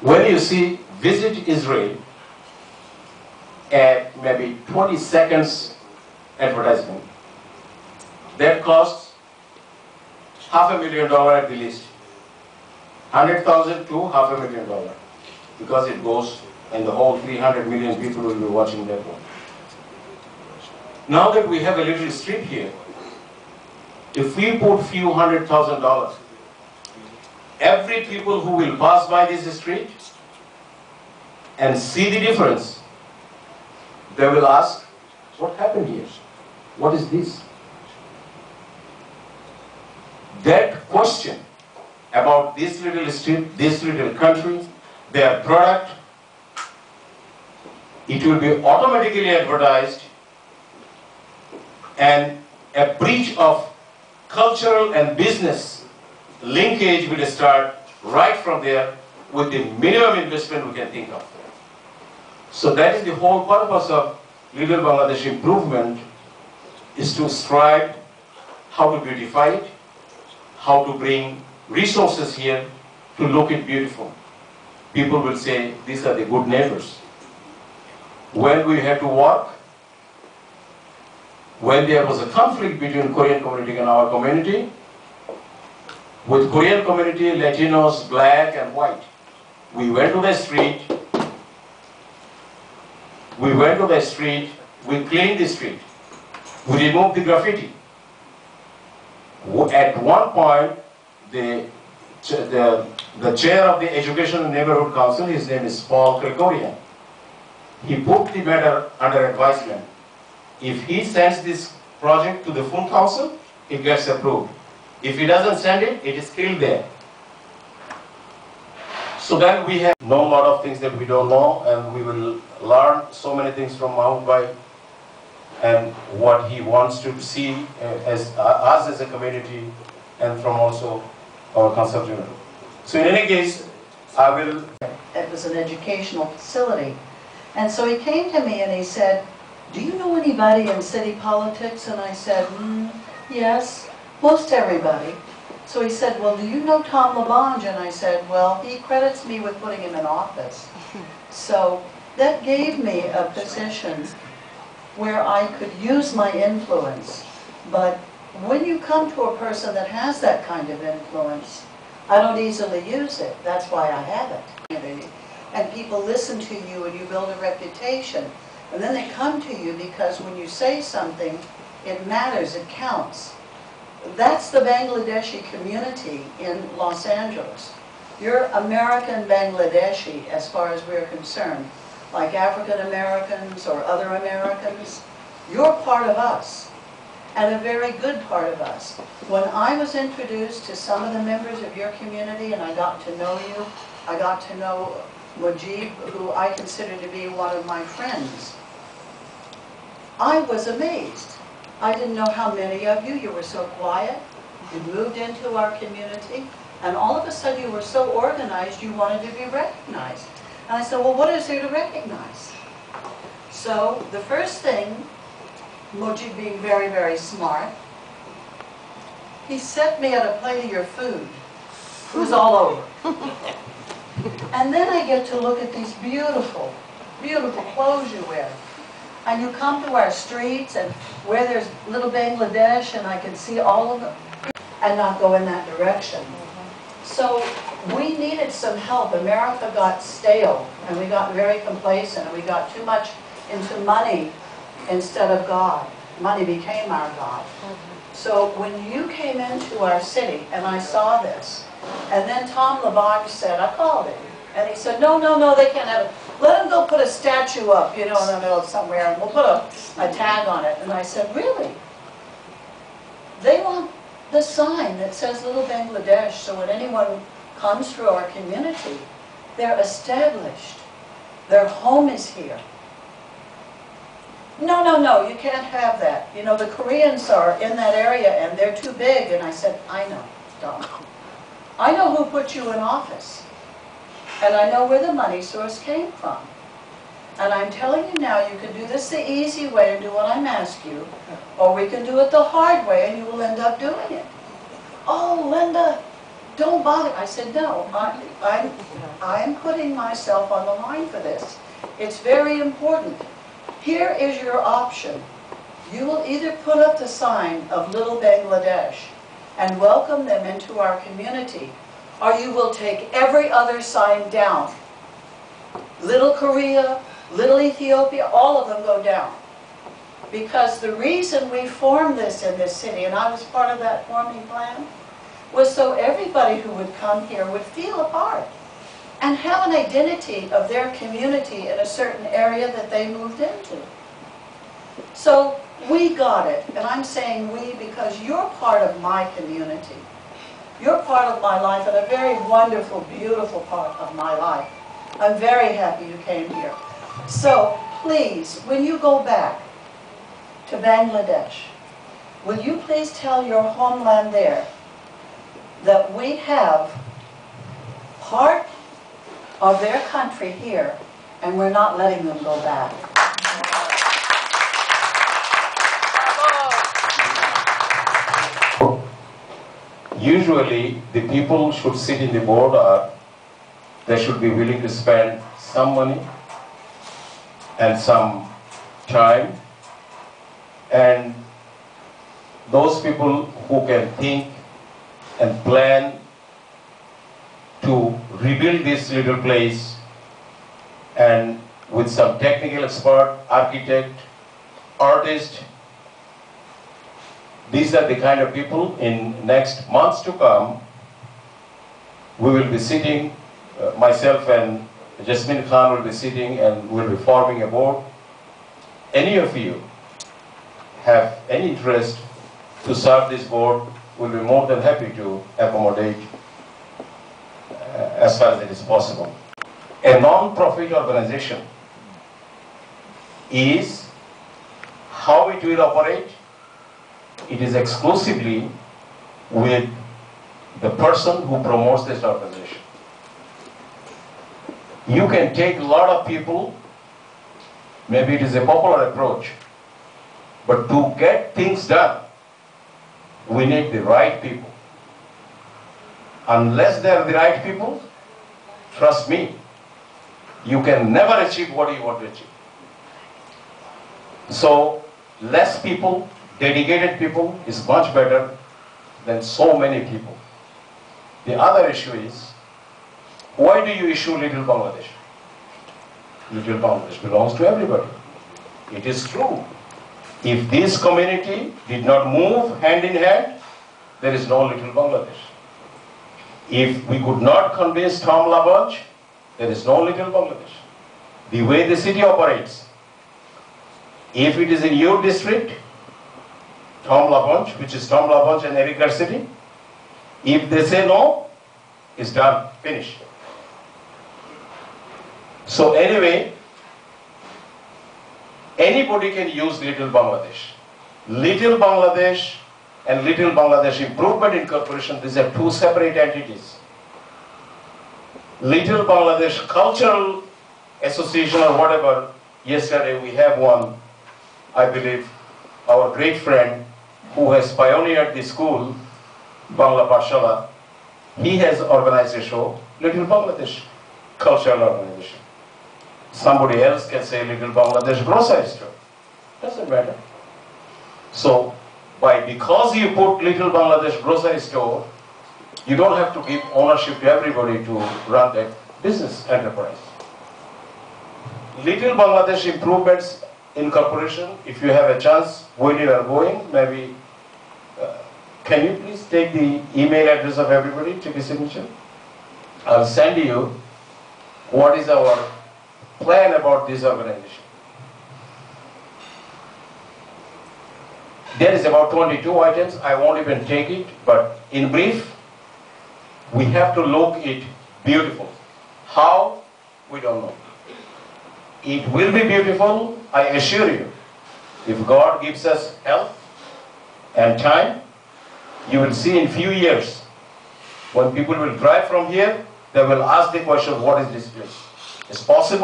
When you see visit Israel at maybe 20 seconds advertisement, that costs $500,000 at the least. 100,000 to $500,000, because it goes and the whole 300 million people will be watching that one. Now that we have a little strip here, if we put few $100,000, every people who will pass by this street and see the difference, they will ask, what happened here? What is this? That question about this little street, this little country, their product, it will be automatically advertised, and a breach of cultural and business linkage will start right from there with the minimum investment we can think of. So that is the whole purpose of Little Bangladesh Improvement, is to strive how to beautify it, how to bring resources here to look it beautiful. People will say, these are the good neighbors. When we had to work, when there was a conflict between Korean community and our community, with Korean community, Latinos, black and white, we went to the street, we cleaned the street, we removed the graffiti. At one point, the chair of the Education and Neighborhood Council, his name is Paul Gregorian, he put the matter under advisement. If he sends this project to the full council, it gets approved. If he doesn't send it, it is still there. So then we have know a lot of things that we don't know, and we will learn so many things from Mahmoud Bhai and what he wants to see as us as a community, and from also our conceptual. So in any case, I will... It was an educational facility. And so he came to me and he said, do you know anybody in city politics? And I said, yes, most everybody. So he said, well, do you know Tom LaBonge? And I said, well, he credits me with putting him in office. So that gave me a position where I could use my influence. But when you come to a person that has that kind of influence, I don't easily use it. That's why I have it. And people listen to you and you build a reputation. And then they come to you because when you say something, it matters, it counts. That's the Bangladeshi community in Los Angeles. You're American Bangladeshi as far as we're concerned. Like African Americans or other Americans, you're part of us. And a very good part of us. When I was introduced to some of the members of your community and I got to know you, I got to know Mujib, who I consider to be one of my friends, I was amazed. I didn't know how many of you were so quiet, you moved into our community, and all of a sudden you were so organized you wanted to be recognized. And I said, well, what is there to recognize? So the first thing, Mujib being very, very smart, he set me at a plate of your food. It was all over. And then I get to look at these beautiful, beautiful clothes you wear. And you come to our streets and where there's little Bangladesh and I can see all of them and not go in that direction. So we needed some help. America got stale and we got very complacent and we got too much into money instead of God. Money became our God. So when you came into our city and I saw this, and then Tom LaBonge said, I called him, and he said, no, no, no, they can't have it. Let them go put a statue up, you know, in the middle of somewhere, and we'll put a tag on it. And I said, really? They want the sign that says Little Bangladesh, so when anyone comes through our community, they're established. Their home is here. No, no, no, you can't have that. You know, the Koreans are in that area and they're too big. And I said, I know, Tom. I know who put you in office. And I know where the money source came from. And I'm telling you now, you can do this the easy way and do what I'm asking you, or we can do it the hard way and you will end up doing it. Oh, Linda, don't bother. I said, no, I'm putting myself on the line for this. It's very important. Here is your option. You will either put up the sign of Little Bangladesh and welcome them into our community, or you will take every other sign down. Little Korea, Little Ethiopia, all of them go down. Because the reason we formed this in this city, and I was part of that forming plan, was so everybody who would come here would feel a part and have an identity of their community in a certain area that they moved into. So we got it, and I'm saying we because you're part of my community. You're part of my life, and a very wonderful, beautiful part of my life. I'm very happy you came here. So please, when you go back to Bangladesh, will you please tell your homeland there that we have part of their country here, and we're not letting them go back. Usually, the people should sit in the board, or they should be willing to spend some money and some time, and those people who can think and plan to rebuild this little place, and with some technical expert, architect, artist. These are the kind of people in next months to come. We will be sitting, myself and Jasmine Khan will be sitting, and we'll be forming a board. Any of you have any interest to serve this board, we'll be more than happy to accommodate as far as it is possible. A non-profit organization is how it will operate. It is exclusively with the person who promotes this organization. You can take a lot of people, maybe it is a popular approach, but to get things done, we need the right people. Unless they are the right people, trust me, you can never achieve what you want to achieve. So, less people, dedicated people is much better than so many people. The other issue is, why do you issue Little Bangladesh? Little Bangladesh belongs to everybody. It is true. If this community did not move hand in hand, there is no Little Bangladesh. If we could not convince Tom LaBonge, there is no Little Bangladesh. The way the city operates, if it is in your district, Tom LaBonge, which is Tom LaBonge and Eric Garcetti, if they say no, it's done, finished. So anyway, anybody can use Little Bangladesh. Little Bangladesh and Little Bangladesh Improvement Incorporation, these are two separate entities. Little Bangladesh Cultural Association or whatever, yesterday we have one, I believe, our great friend who has pioneered the school, Bangla Pashala, he has organized a show, Little Bangladesh Cultural Organization. Somebody else can say Little Bangladesh Grocery Store. Doesn't matter. So, because you put Little Bangladesh Grocery Store, you don't have to give ownership to everybody to run that business enterprise. Little Bangladesh Improvements Incorporation, if you have a chance, when you are going, maybe, can you please take the email address of everybody, take a signature? I'll send you what is our plan about this organization. There is about 22 items, I won't even take it, but in brief, we have to look it beautiful. How? We don't know. It will be beautiful, I assure you. If God gives us health and time, you will see in few years, when people will drive from here, they will ask the question, what is this place? It's possible.